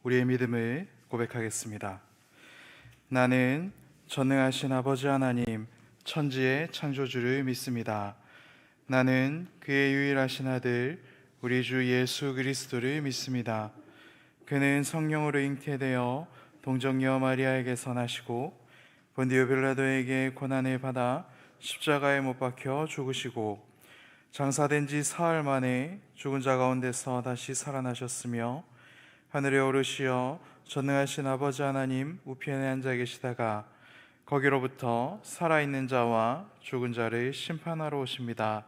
우리의 믿음을 고백하겠습니다. 나는 전능하신 아버지 하나님, 천지의 창조주를 믿습니다. 나는 그의 유일하신 아들, 우리 주 예수 그리스도를 믿습니다. 그는 성령으로 잉태되어 동정녀 마리아에게서 나시고 본디오 빌라도에게 고난을 받아 십자가에 못 박혀 죽으시고 장사된 지 사흘 만에 죽은 자 가운데서 다시 살아나셨으며 하늘에 오르시어 전능하신 아버지 하나님 우편에 앉아 계시다가 거기로부터 살아있는 자와 죽은 자를 심판하러 오십니다.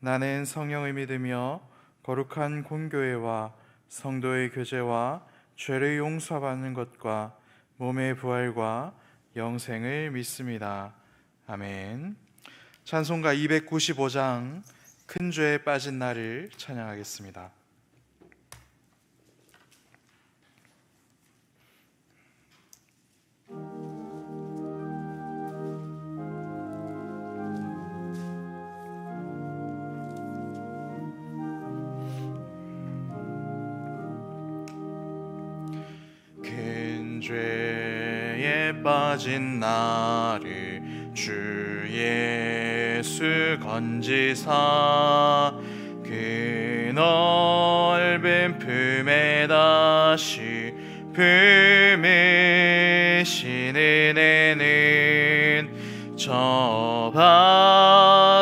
나는 성령을 믿으며 거룩한 공교회와 성도의 교제와 죄를 용서받는 것과 몸의 부활과 영생을 믿습니다. 아멘. 찬송가 295장 큰 죄에 빠진 나를 찬양하겠습니다. 큰 죄에 빠진 나를 주 예수 건지사 그 넓은 품에 다시 품으신 은혜는 저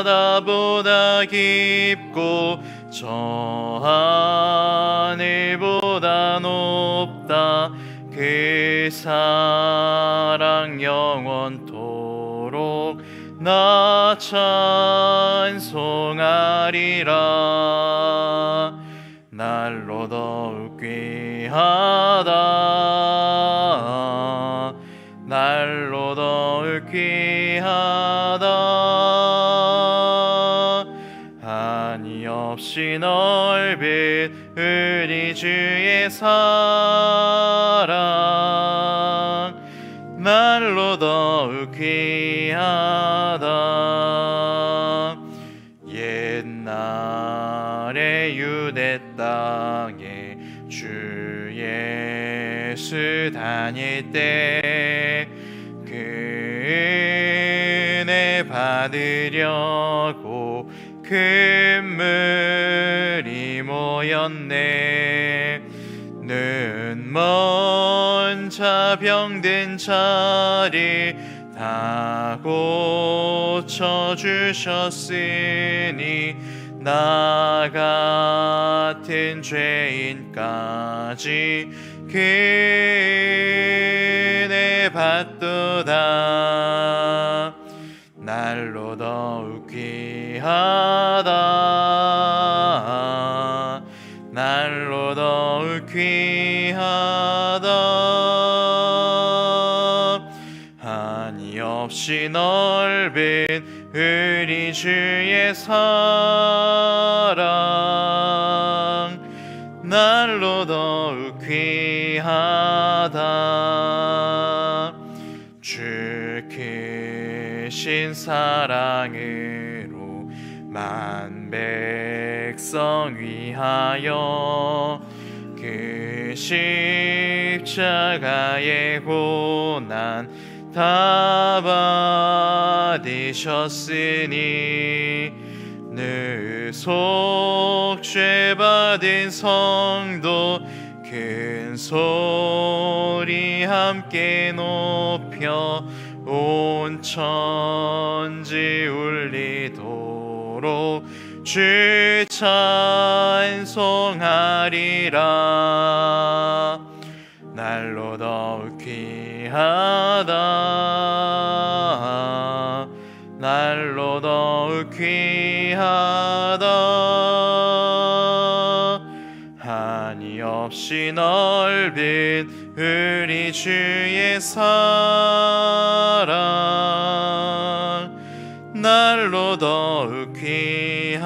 바다보다 깊고 저 하늘보다 높다. 그 사랑 영원토록 나 찬송하리라. 날로 더욱 귀하다. 날로 더욱 귀하다. 한이 없이 넓은 우리 주의 사랑 날로 더욱 귀하다. 옛날에 유대 땅에 주 예수 다닐 때 그 은혜 받으려고 큰 물이 모였네. 눈먼 자 병든 자리 다 고쳐주셨으니 나 같은 죄인까지 그 은혜 받도다. 날로 더욱 귀하다. 날로 더욱 귀하다. 한이 없이 넓은 우리 주의 사랑 날로 더욱 귀하다. 주 크신 사랑으로 만 백성 위하여 그 십자가의 고난 다 받으셨으니 늘 속죄 받은 성도 큰 소리 함께 높여 온 천지 울리도록 주 찬송하리라. 날로 더욱 귀하다. 날로 더욱 귀하다. 한이 없이 넓은 우리 주의 사랑 날로 더욱 귀하다.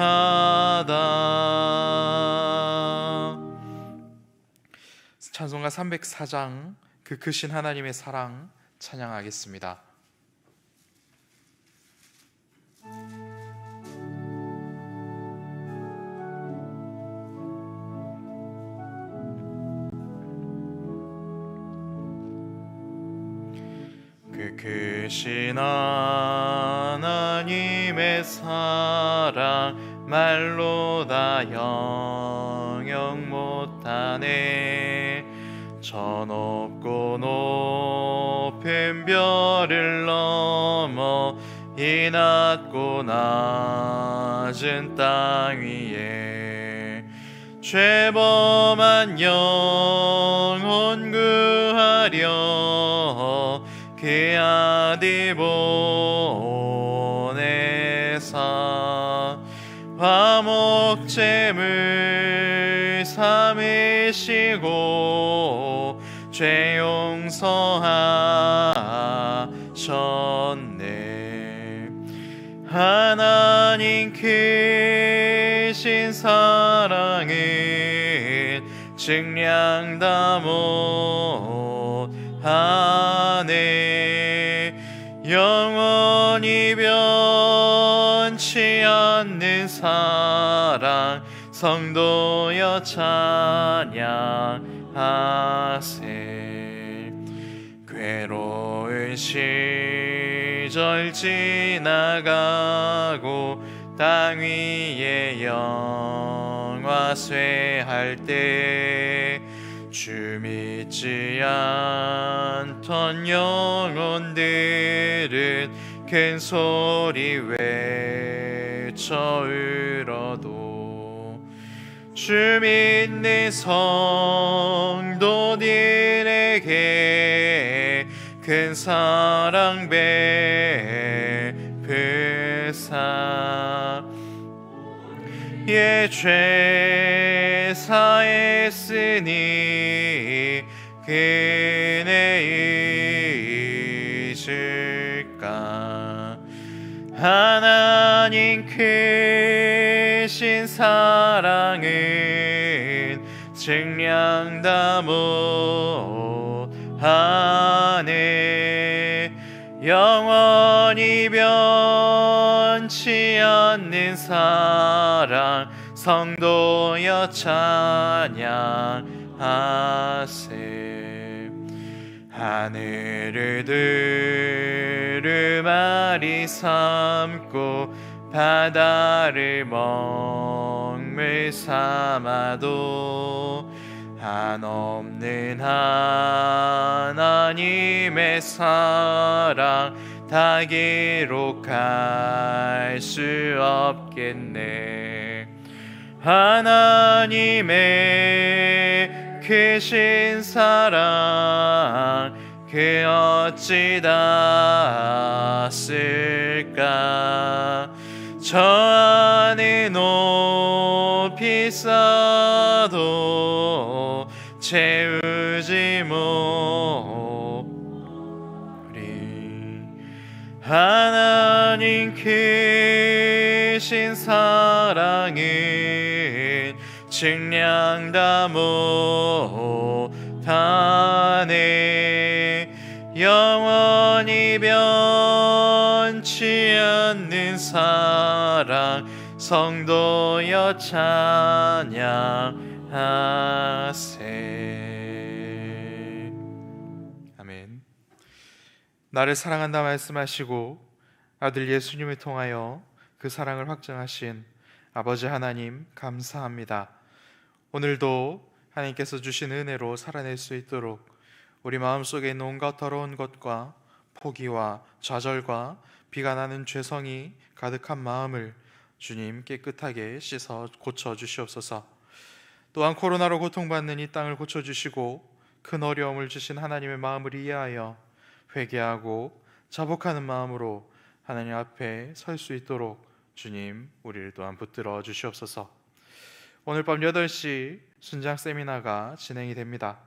찬송가 304장 그 크신 하나님의 사랑 찬양하겠습니다. 그 크신 하나님의 사랑 말로 다 영영 못하네. 저 높고 높은 별을 넘어 이 낮고 낮은 땅 위에 죄범한 영혼 구하려 그 아들 보내사 화목제물 삼으시고 죄 용서하셨네. 하나님 크신 사랑은 증량 다 못하네. 영원히 변치 않는 사랑 성도여 찬양하세. 괴로운 시절 지나가고 땅 위에 영화쇠할 때 주 믿지 않던 영혼들은 큰 소리 외쳐 울어도 주 믿는 성도들에게 큰 사랑 베푸사 예 죄 사했으니 그네 잊을까. 하나님 크신 사랑은 증량 다 못하네. 영원히 변치 않는 사랑 성도여 찬양하세. 하늘을 두루마리 삼고 바다를 먹물 삼아도 한없는 하나님의 사랑 다 기록할 수 없겠네. 하나님의 크신 사랑 그 어찌 닿았을까. 저 안에 높이 쌓아도 채우지 못리. 하나님 크신 사랑은 증량 다 못하네. 영원히 변치 않는 사랑 성도여 찬양하세. 아멘. 나를 사랑한다 말씀하시고 아들 예수님을 통하여 그 사랑을 확증하신 아버지 하나님 감사합니다. 오늘도 하나님께서 주신 은혜로 살아낼 수 있도록 우리 마음속에 있는 온갖 더러운 것과 포기와 좌절과 비관하는 죄성이 가득한 마음을 주님 깨끗하게 씻어 고쳐주시옵소서. 또한 코로나로 고통받는 이 땅을 고쳐주시고 큰 어려움을 주신 하나님의 마음을 이해하여 회개하고 자복하는 마음으로 하나님 앞에 설 수 있도록 주님 우리를 또한 붙들어 주시옵소서. 오늘 밤 8시 순장 세미나가 진행이 됩니다.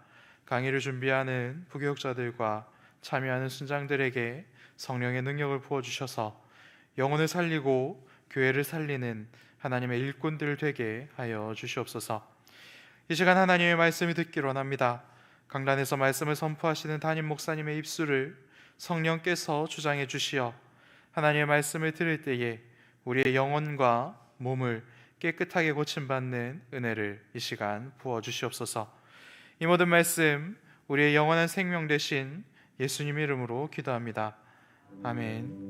강의를 준비하는 부교육자들과 참여하는 순장들에게 성령의 능력을 부어주셔서 영혼을 살리고 교회를 살리는 하나님의 일꾼들 되게 하여 주시옵소서. 이 시간 하나님의 말씀을 듣기로 원합니다. 강단에서 말씀을 선포하시는 담임 목사님의 입술을 성령께서 주장해 주시어 하나님의 말씀을 들을 때에 우리의 영혼과 몸을 깨끗하게 고침받는 은혜를 이 시간 부어주시옵소서. 이 모든 말씀 우리의 영원한 생명 되신 예수님 이름으로 기도합니다. 아멘.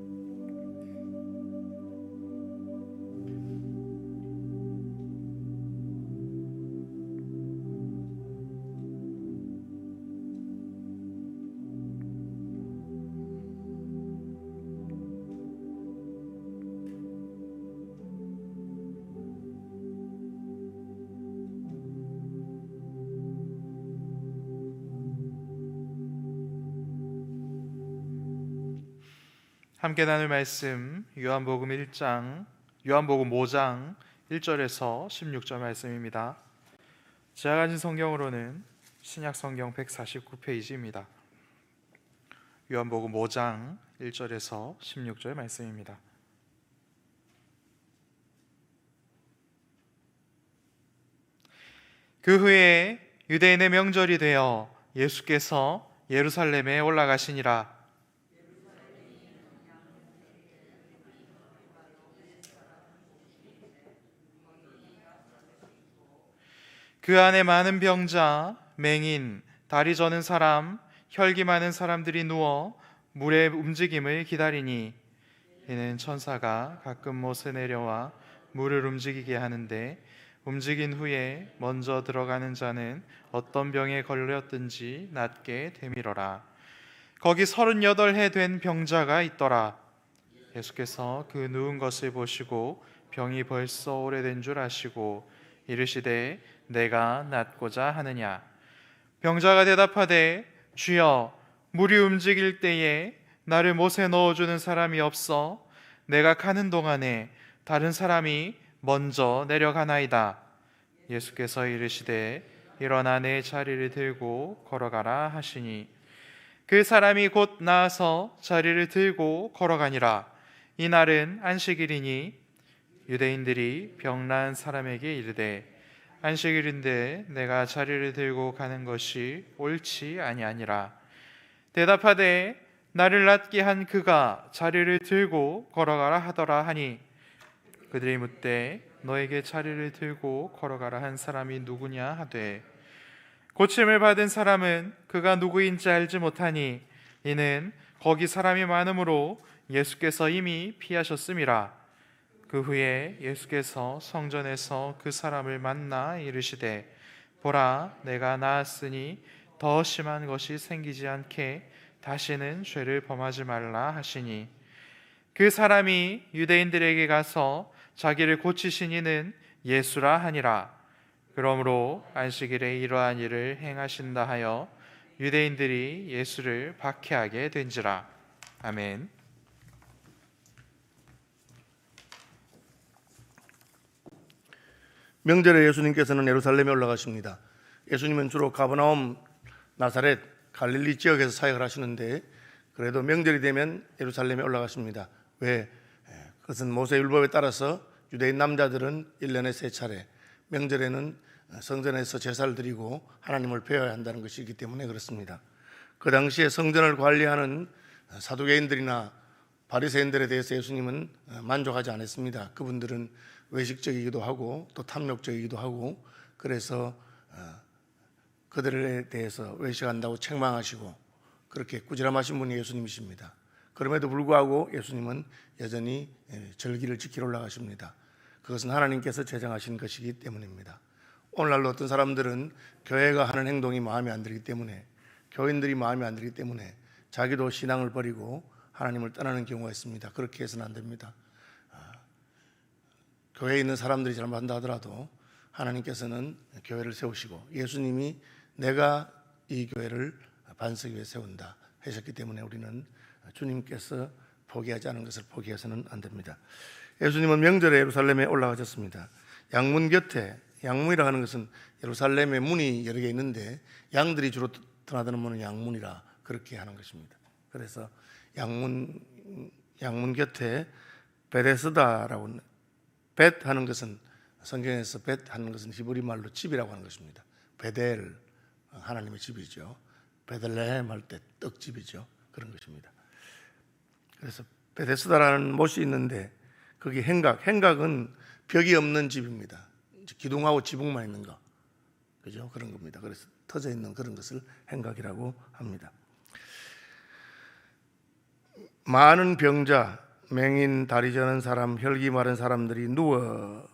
함께 나눌 말씀 요한복음 5장 1절에서 16절 말씀입니다. 제가 가진 성경으로는 신약 성경 149페이지입니다. 요한복음 5장 1절에서 16절 말씀입니다. 그 후에 유대인의 명절이 되어 예수께서 예루살렘에 올라가시니라. 그 안에 많은 병자, 맹인, 다리 저는 사람, 혈기 많은 사람들이 누워 물의 움직임을 기다리니, 이는 천사가 가끔 못에 내려와 물을 움직이게 하는데, 움직인 후에 먼저 들어가는 자는 어떤 병에 걸렸든지 낫게 되밀어라. 거기 38해 된 병자가 있더라. 예수께서 그 누운 것을 보시고 병이 벌써 오래된 줄 아시고 이르시되 내가 낫고자 하느냐. 병자가 대답하되 주여, 물이 움직일 때에 나를 못에 넣어주는 사람이 없어 내가 가는 동안에 다른 사람이 먼저 내려가나이다. 예수께서 이르시되 일어나 내 자리를 들고 걸어가라 하시니, 그 사람이 곧 나아서 자리를 들고 걸어가니라. 이날은 안식일이니 유대인들이 병난 사람에게 이르되 안식일인데 내가 자리를 들고 가는 것이 옳지 아니하니라. 대답하되 나를 낫게 한 그가 자리를 들고 걸어가라 하더라 하니, 그들이 묻되 너에게 자리를 들고 걸어가라 한 사람이 누구냐 하되, 고침을 받은 사람은 그가 누구인지 알지 못하니 이는 거기 사람이 많으므로 예수께서 이미 피하셨음이라. 그 후에 예수께서 성전에서 그 사람을 만나 이르시되 보라, 내가 나았으니 더 심한 것이 생기지 않게 다시는 죄를 범하지 말라 하시니, 그 사람이 유대인들에게 가서 자기를 고치신 이는 예수라 하니라. 그러므로 안식일에 이러한 일을 행하신다 하여 유대인들이 예수를 박해하게 된지라. 아멘. 명절에 예수님께서는 예루살렘에 올라가십니다. 예수님은 주로 가버나움, 나사렛, 갈릴리 지역에서 사역을 하시는데 그래도 명절이 되면 예루살렘에 올라가십니다. 왜? 그것은 모세율법에 따라서 유대인 남자들은 1년에 3차례, 명절에는 성전에서 제사를 드리고 하나님을 배워야 한다는 것이기 때문에 그렇습니다. 그 당시에 성전을 관리하는 사두개인들이나 바리새인들에 대해서 예수님은 만족하지 않았습니다. 그분들은 외식적이기도 하고 또 탐욕적이기도 하고, 그래서 그들에 대해서 외식한다고 책망하시고 그렇게 꾸지람하신 분이 예수님이십니다. 그럼에도 불구하고 예수님은 여전히 절기를 지키러 올라가십니다. 그것은 하나님께서 제정하신 것이기 때문입니다. 오늘날로 어떤 사람들은 교회가 하는 행동이 마음에 안 들기 때문에, 교인들이 마음에 안 들기 때문에 자기도 신앙을 버리고 하나님을 떠나는 경우가 있습니다. 그렇게 해서는 안 됩니다. 교회에 있는 사람들이 잘못한다 하더라도 하나님께서는 교회를 세우시고 예수님이 내가 이 교회를 반석 위에 세운다 하셨기 때문에 우리는 주님께서 포기하지 않은 것을 포기해서는 안 됩니다. 예수님은 명절에 예루살렘에 올라가셨습니다. 양문 곁에, 양문이라 하는 것은 예루살렘에 문이 여러 개 있는데 양들이 주로 드나드는 문은 양문이라 그렇게 하는 것입니다. 그래서 양문 곁에 베데스다라고, 벳 하는 것은 성경에서 벳 하는 것은 히브리 말로 집이라고 하는 것입니다. 베델, 하나님의 집이죠. 베들레헴 할 때 떡집이죠. 그런 것입니다. 그래서 베데스다라는 못이 있는데 거기 행각은 벽이 없는 집입니다. 기둥하고 지붕만 있는 거, 그죠? 그런 겁니다. 그래서 터져 있는 그런 것을 행각이라고 합니다. 많은 병자, 맹인, 다리 저는 사람, 혈기 마른 사람들이 누워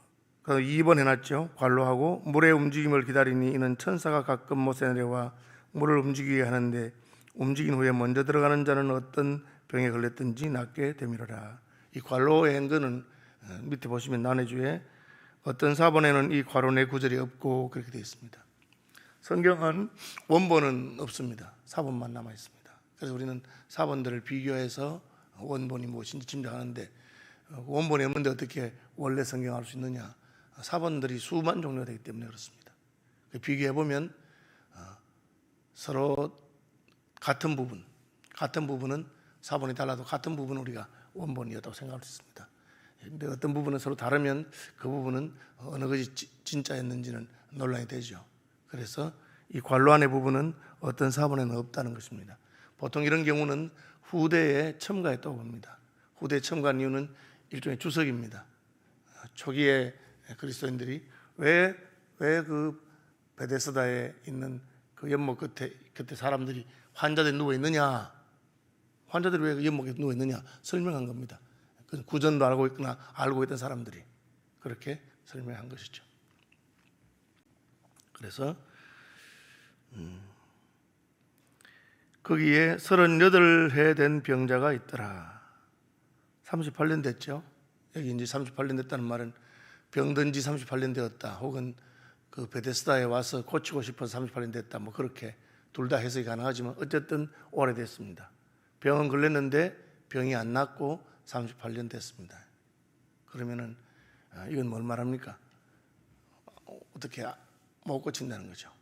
입원해놨죠. 관로하고 물의 움직임을 기다리니 이는 천사가 가끔 못에 내려와 물을 움직이게 하는데 움직인 후에 먼저 들어가는 자는 어떤 병에 걸렸든지 낫게 되미로라. 이 관로의 행거는 밑에 보시면 난해주에 어떤 사본에는 이 관로 내 구절이 없고 그렇게 되어 있습니다. 성경은 원본은 없습니다. 사본만 남아 있습니다. 그래서 우리는 사본들을 비교해서 원본이 무엇인지 짐작하는데 원본이 없는데 어떻게 원래 성경을 알 수 있느냐? 사본들이 수만 종류가 되기 때문에 그렇습니다. 비교해 보면 서로 같은 부분은 사본이 달라도 같은 부분은 우리가 원본이었다고 생각할 수 있습니다. 그런데 어떤 부분은 서로 다르면 그 부분은 어느 것이 진짜였는지는 논란이 되죠. 그래서 이 관로 안의 부분은 어떤 사본에는 없다는 것입니다. 보통 이런 경우는 후대에 첨가했다고 봅니다. 후대에 첨가한 이유는 일종의 주석입니다. 초기에 그리스도인들이 왜 그 베데스다에 있는 그 연못 끝에 사람들이 환자들이 누워 있느냐, 환자들이 왜 연못에 누워 있느냐 설명한 겁니다. 그 구전도 알고 있던 사람들이 그렇게 설명한 것이죠. 그래서 거기에 38해 된 병자가 있더라. 38년 됐죠. 여기 이제 38년 됐다는 말은 병든 지 38년 되었다, 혹은 그 베데스다에 와서 고치고 싶어서 38년 됐다, 뭐 그렇게 둘 다 해석이 가능하지만 어쨌든 오래됐습니다. 병은 걸렸는데 병이 안 낫고 38년 됐습니다. 그러면은 이건 뭘 말합니까? 어떻게 못 고친다는 거죠.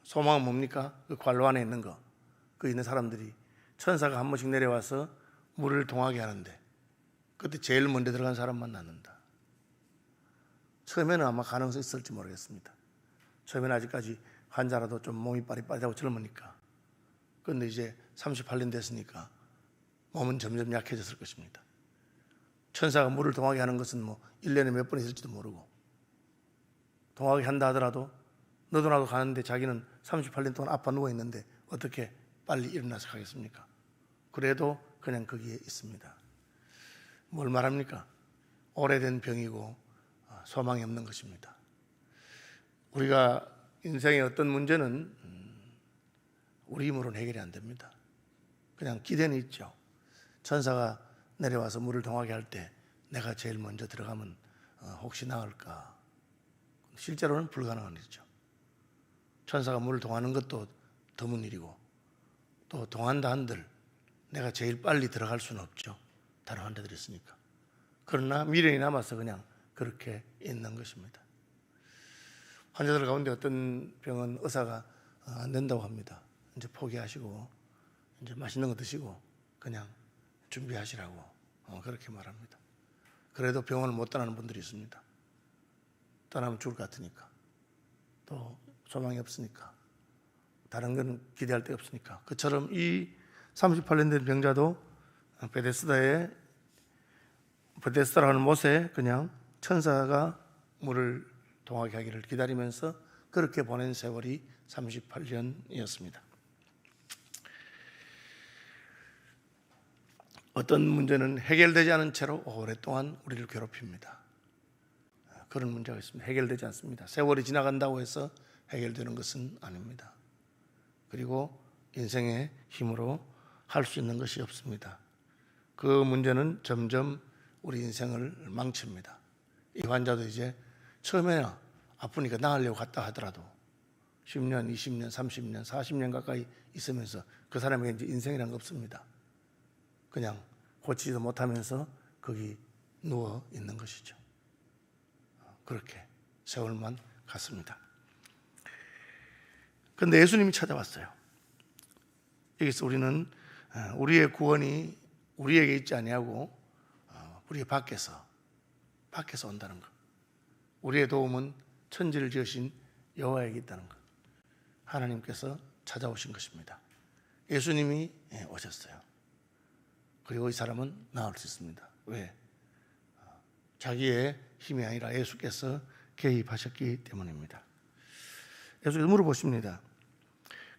소망은 뭡니까? 그 관로 안에 있는 거, 그 있는 사람들이 천사가 한 번씩 내려와서 물을 동하게 하는데 그때 제일 먼저 들어간 사람만 낫는다. 처음에는 아마 가능성이 있을지 모르겠습니다. 처음에는 아직까지 환자라도 좀 몸이 빠릿빠릿하고 젊으니까. 그런데 이제 38년 됐으니까 몸은 점점 약해졌을 것입니다. 천사가 물을 동하게 하는 것은 뭐 1년에 몇 번 있을지도 모르고, 동하게 한다 하더라도 너도 나도 가는데 자기는 38년 동안 아파 누워 있는데 어떻게 빨리 일어나서 가겠습니까? 그래도 그냥 거기에 있습니다. 뭘 말합니까? 오래된 병이고 소망이 없는 것입니다. 우리가 인생의 어떤 문제는 우리 힘으로는 해결이 안 됩니다. 그냥 기대는 있죠. 천사가 내려와서 물을 동하게 할 때 내가 제일 먼저 들어가면 혹시 나을까? 실제로는 불가능한 일이죠. 천사가 물을 동하는 것도 드문 일이고, 또 동한다 한들 내가 제일 빨리 들어갈 수는 없죠. 다른 환자들이 있으니까. 그러나 미련이 남아서 그냥 그렇게 있는 것입니다. 환자들 가운데 어떤 병은 의사가 안 된다고 합니다. 이제 포기하시고 이제 맛있는 거 드시고 그냥 준비하시라고 그렇게 말합니다. 그래도 병원을 못 떠나는 분들이 있습니다. 떠나면 죽을 것 같으니까, 또 소망이 없으니까, 다른 건 기대할 데 없으니까. 그처럼 이 38년 된 병자도 베데스다라는 못에 그냥 천사가 물을 동하게 하기를 기다리면서 그렇게 보낸 세월이 38년이었습니다. 어떤 문제는 해결되지 않은 채로 오랫동안 우리를 괴롭힙니다. 그런 문제가 있습니다. 해결되지 않습니다. 세월이 지나간다고 해서 해결되는 것은 아닙니다. 그리고 인생의 힘으로 할 수 있는 것이 없습니다. 그 문제는 점점 우리 인생을 망칩니다. 이 환자도 이제 처음에는 아프니까 나으려고 갔다 하더라도 10년, 20년, 30년, 40년 가까이 있으면서 그 사람에게 이제 인생이라는 거 없습니다. 그냥 고치지도 못하면서 거기 누워 있는 것이죠. 그렇게 세월만 갔습니다. 그런데 예수님이 찾아왔어요. 여기서 우리는 우리의 구원이 우리에게 있지 아니하고 우리 밖에서 온다는 것, 우리의 도움은 천지를 지으신 여호와에게 있다는 것, 하나님께서 찾아오신 것입니다. 예수님이 오셨어요. 그리고 이 사람은 나을 수 있습니다. 왜? 자기의 힘이 아니라 예수께서 개입하셨기 때문입니다. 예수께서 물어보십니다.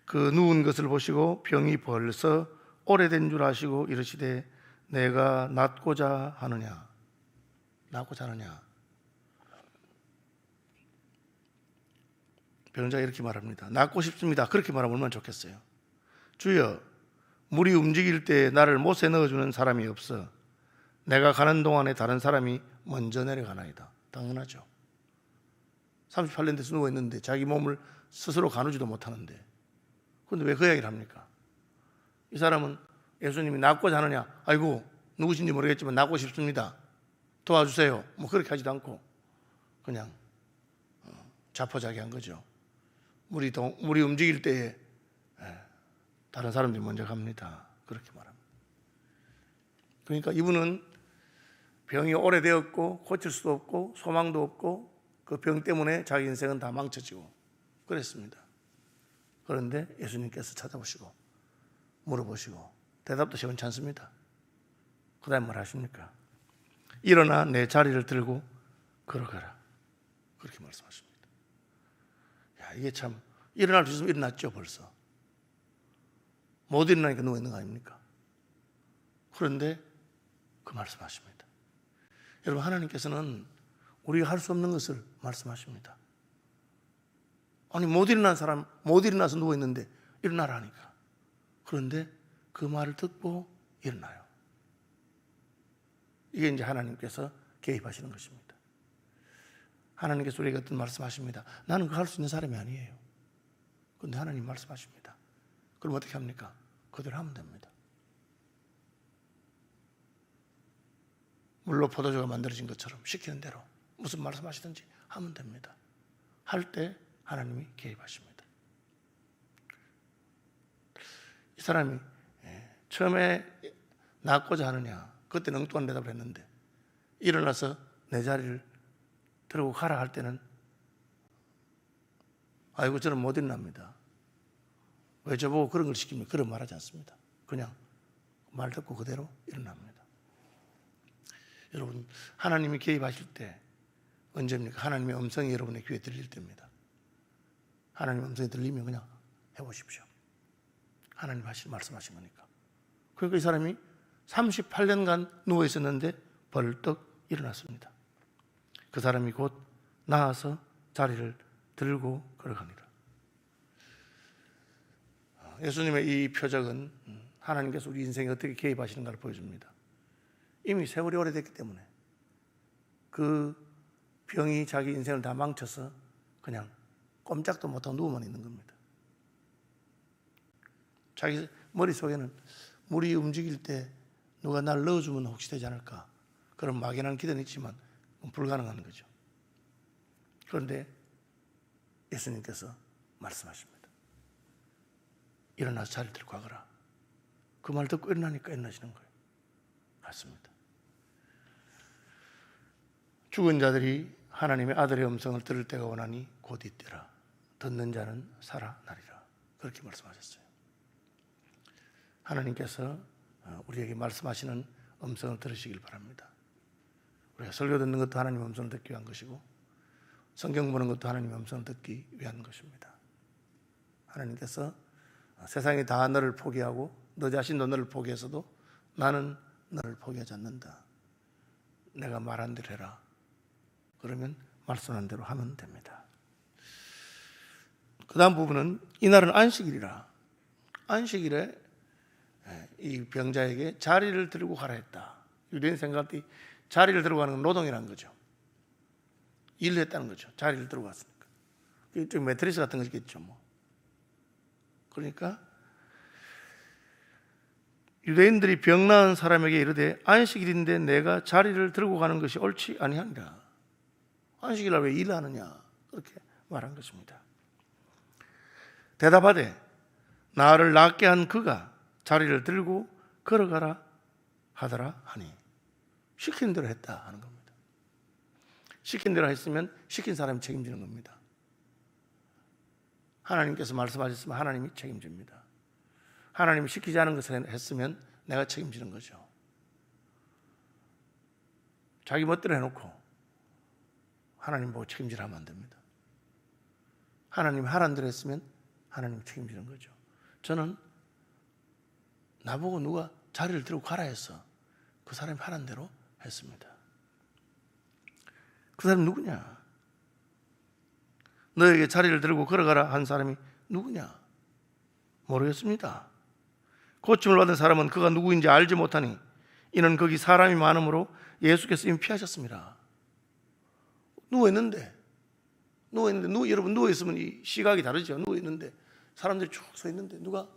그 누운 것을 보시고 병이 벌써 오래된 줄 아시고 이르시되 내가 낫고자 하느냐. 낫고자 하느냐. 병자가 이렇게 말합니다. 낫고 싶습니다. 그렇게 말하면 얼마나 좋겠어요. 주여, 물이 움직일 때 나를 못에 넣어주는 사람이 없어. 내가 가는 동안에 다른 사람이 먼저 내려가나이다. 당연하죠. 38년 돼서 누워있는데 자기 몸을 스스로 가누지도 못하는데, 그런데 왜 그 이야기를 합니까? 이 사람은 예수님이 낫고자 하느냐, 아이고 누구신지 모르겠지만 낫고 싶습니다, 도와주세요, 뭐 그렇게 하지도 않고 그냥 자포자기한 거죠. 물이 움직일 때에 다른 사람들이 먼저 갑니다, 그렇게 말합니다. 그러니까 이분은 병이 오래되었고 고칠 수도 없고 소망도 없고 그 병 때문에 자기 인생은 다 망쳐지고 그랬습니다. 그런데 예수님께서 찾아보시고 물어보시고 대답도 시원치 않습니다. 그 다음에 뭘 하십니까? 일어나 내 자리를 들고 걸어가라, 그렇게 말씀하십니다. 야, 이게 참, 일어날 수 있으면 일어났죠. 벌써 못 일어나니까 누워있는 거 아닙니까? 그런데 그 말씀하십니다. 여러분, 하나님께서는 우리가 할 수 없는 것을 말씀하십니다. 아니, 못 일어난 사람, 못 일어나서 누워있는데 일어나라 하니까. 그런데 그 말을 듣고 일어나요. 이게 이제 하나님께서 개입하시는 것입니다. 하나님께서 우리에게 어떤 말씀하십니다. 나는 그거 할 수 있는 사람이 아니에요. 그런데 하나님 말씀하십니다. 그럼 어떻게 합니까? 그대로 하면 됩니다. 물로 포도주가 만들어진 것처럼 시키는 대로 무슨 말씀하시든지 하면 됩니다. 할 때 하나님이 개입하십니다. 이 사람이 처음에 낫고자 하느냐, 그때는 엉뚱한 대답을 했는데 일어나서 내 자리를 들고 가라 할 때는 아이고 저는 못 일어납니다, 왜 저보고 그런 걸 시킵니까? 그런 말하지 않습니다. 그냥 말 듣고 그대로 일어납니다. 여러분, 하나님이 개입하실 때 언제입니까? 하나님의 음성이 여러분의 귀에 들릴 때입니다. 하나님의 음성이 들리면 그냥 해보십시오. 하나님 말씀하신 거니까. 그러니까 이 사람이 38년간 누워 있었는데 벌떡 일어났습니다. 그 사람이 곧 나아서 자리를 들고 걸어갑니다. 예수님의 이 표적은 하나님께서 우리 인생에 어떻게 개입하시는가를 보여줍니다. 이미 세월이 오래됐기 때문에 그 병이 자기 인생을 다 망쳐서 그냥 꼼짝도 못하고 누워만 있는 겁니다. 자기 머릿속에는 물이 움직일 때 누가 날 넣어주면 혹시 되지 않을까, 그런 막연한 기대는 있지만 불가능한 거죠. 그런데 예수님께서 말씀하십니다. 일어나서 자리를 들고 가거라. 그 말 듣고 일어나니까 일어나시는 거예요. 맞습니다. 죽은 자들이 하나님의 아들의 음성을 들을 때가 오나니 곧 이때라. 듣는 자는 살아나리라. 그렇게 말씀하셨어요. 하나님께서 우리에게 말씀하시는 음성을 들으시길 바랍니다. 우리가 설교 듣는 것도 하나님의 음성을 듣기 위한 것이고 성경 보는 것도 하나님의 음성을 듣기 위한 것입니다. 하나님께서 세상이 다 너를 포기하고 너 자신도 너를 포기해서도 나는 너를 포기하지 않는다. 내가 말한 대로 해라. 그러면 말씀한 대로 하면 됩니다. 그 다음 부분은 이날은 안식일이라. 안식일에 이 병자에게 자리를 들고 가라 했다. 유대인 생각할 때 자리를 들고 가는 건 노동이라는 거죠. 일을 했다는 거죠. 자리를 들고 갔으니까. 좀 매트리스 같은 것이겠죠. 뭐. 그러니까 유대인들이 병 나은 사람에게 이르되 안식일인데 내가 자리를 들고 가는 것이 옳지 아니하니라. 안식일날 왜 일을 하느냐, 그렇게 말한 것입니다. 대답하되 나를 낫게 한 그가 자리를 들고 걸어가라 하더라 하니, 시킨 대로 했다 하는 겁니다. 시킨 대로 했으면 시킨 사람이 책임지는 겁니다. 하나님께서 말씀하셨으면 하나님이 책임집니다. 하나님이 시키지 않은 것을 했으면 내가 책임지는 거죠. 자기 멋대로 해놓고 하나님 보고 책임지라 하면 안 됩니다. 하나님이 하라는 대로 했으면 하나님이 책임지는 거죠. 저는 나보고 누가 자리를 들고 가라 했어. 그 사람이 하는 대로 했습니다. 그 사람이 누구냐? 너에게 자리를 들고 걸어가라 한 사람이 누구냐? 모르겠습니다. 고침을 받은 사람은 그가 누구인지 알지 못하니 이는 거기 사람이 많음으로 예수께서 이미 피하셨습니다. 누워있는데 여러분 누워있으면 이 시각이 다르죠. 누워있는데 사람들이 쭉 서있는데 누가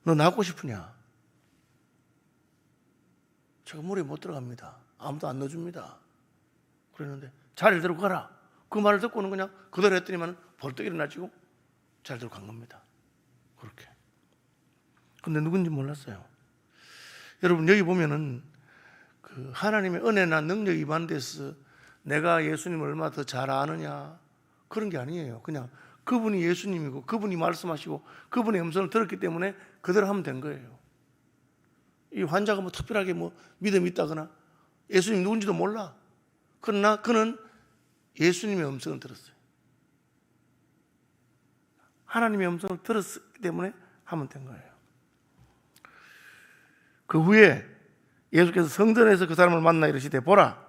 너 나고 싶으냐? 제가 물에 못 들어갑니다. 아무도 안 넣어줍니다. 그랬는데 자리를 들고 가라. 그 말을 듣고는 그냥 그대로 했더니만 벌떡 일어나지고 자리를 들고 간 겁니다. 그렇게. 근데 누군지 몰랐어요. 여러분 여기 보면은 그 하나님의 은혜나 능력이 임한데서 내가 예수님을 얼마나 더 잘 아느냐 그런 게 아니에요. 그냥 그분이 예수님이고 그분이 말씀하시고 그분의 음성을 들었기 때문에 그대로 하면 된 거예요. 이 환자가 뭐 특별하게 뭐 믿음이 있다거나 예수님 누군지도 몰라. 그러나 그는 예수님의 음성을 들었어요. 하나님의 음성을 들었기 때문에 하면 된 거예요. 그 후에 예수께서 성전에서 그 사람을 만나 이르시되 보라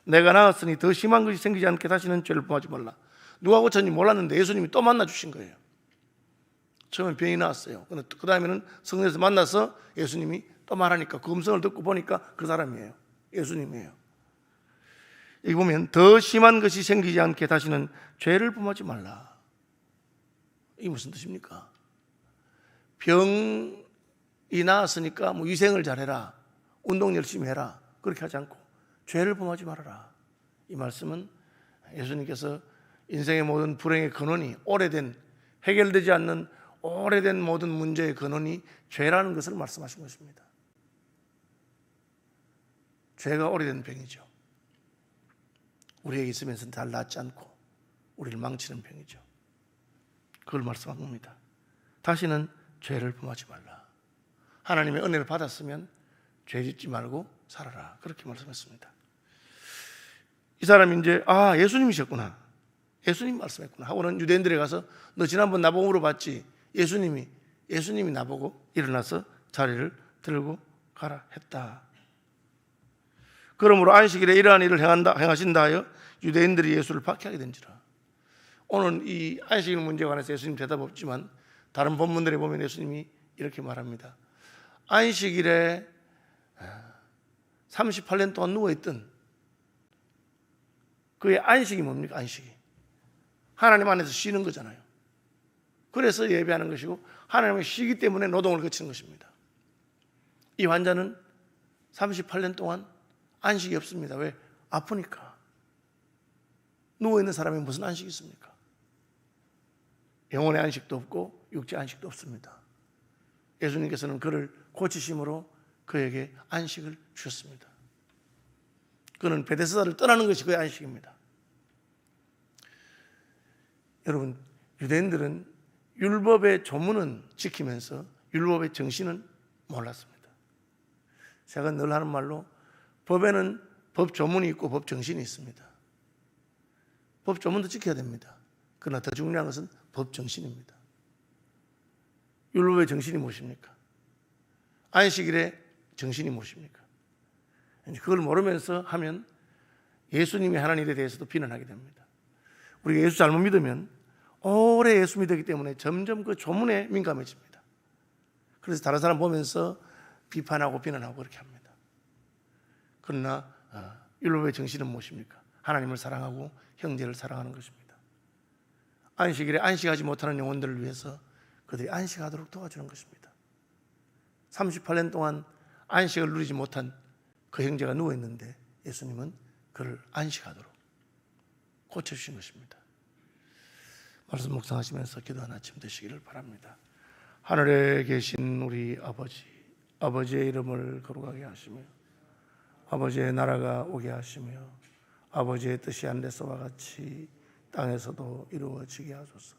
내가 나았으니 더 심한 것이 생기지 않게 다시는 죄를 범하지 말라. 누가 고쳤는지 몰랐는데 예수님이 또 만나 주신 거예요. 처음에 병이 나왔어요. 그 다음에는 성전에서 만나서 예수님이 또 말하니까 그 음성을 듣고 보니까 그 사람이에요. 예수님이에요. 여기 보면 더 심한 것이 생기지 않게 다시는 죄를 범하지 말라. 이게 무슨 뜻입니까? 병이 나았으니까 뭐 위생을 잘해라, 운동 열심히 해라 그렇게 하지 않고 죄를 범하지 말아라. 이 말씀은 예수님께서 인생의 모든 불행의 근원이 오래된 해결되지 않는 오래된 모든 문제의 근원이 죄라는 것을 말씀하신 것입니다. 죄가 오래된 병이죠. 우리에게 있으면서 잘 낫지 않고 우리를 망치는 병이죠. 그걸 말씀한 겁니다. 다시는 죄를 범하지 말라. 하나님의 은혜를 받았으면 죄 짓지 말고 살아라. 그렇게 말씀했습니다. 이 사람이 이제 예수님이셨구나. 예수님 말씀했구나 하고는 유대인들에 가서 너 지난번 나보고 물어봤지? 예수님이 나보고 일어나서 자리를 들고 가라 했다. 그러므로 안식일에 이러한 일을 행하신다 하여 유대인들이 예수를 박해하게 된지라. 오늘 이 안식일 문제에 관해서 예수님 대답 없지만 다른 본문들에 보면 예수님이 이렇게 말합니다. 안식일에 38년 동안 누워있던 그의 안식이 뭡니까? 안식이 하나님 안에서 쉬는 거잖아요. 그래서 예배하는 것이고 하나님의 쉬기 때문에 노동을 거치는 것입니다. 이 환자는 38년 동안 안식이 없습니다. 왜? 아프니까. 누워있는 사람이 무슨 안식이 있습니까? 영혼의 안식도 없고 육체 안식도 없습니다. 예수님께서는 그를 고치심으로 그에게 안식을 주셨습니다. 그는 베데스다를 떠나는 것이 그의 안식입니다. 여러분, 유대인들은 율법의 조문은 지키면서 율법의 정신은 몰랐습니다. 제가 늘 하는 말로 법에는 법 조문이 있고 법 정신이 있습니다. 법 조문도 지켜야 됩니다. 그러나 더 중요한 것은 법 정신입니다. 율법의 정신이 무엇입니까? 안식일의 정신이 무엇입니까? 그걸 모르면서 하면 예수님이 하나님에 대해서도 비난하게 됩니다. 우리가 예수 잘못 믿으면 오래 예수 믿었기 때문에 점점 그 조문에 민감해집니다. 그래서 다른 사람 보면서 비판하고 비난하고 그렇게 합니다. 그러나 율법의 정신은 무엇입니까? 하나님을 사랑하고 형제를 사랑하는 것입니다. 안식일에 안식하지 못하는 영혼들을 위해서 그들이 안식하도록 도와주는 것입니다. 38년 동안 안식을 누리지 못한 그 형제가 누워있는데 예수님은 그를 안식하도록 고쳐주신 것입니다. 말씀 묵상하시면서 기도하는 아침 되시기를 바랍니다. 하늘에 계신 우리 아버지의 이름을 거룩하게 하시며 아버지의 나라가 오게 하시며 아버지의 뜻이 하늘에서와 같이 땅에서도 이루어지게 하소서.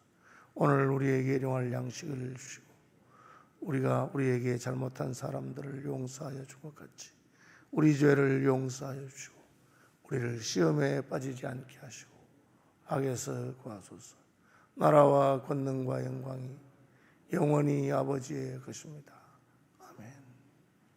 오늘 우리에게 일용할 양식을 주시고 우리가 우리에게 잘못한 사람들을 용서하여 준 것 같이 우리 죄를 용서하여 주시고 우리를 시험에 빠지지 않게 하시고 악에서 구하소서. 나라와 권능과 영광이 영원히 아버지의 것입니다.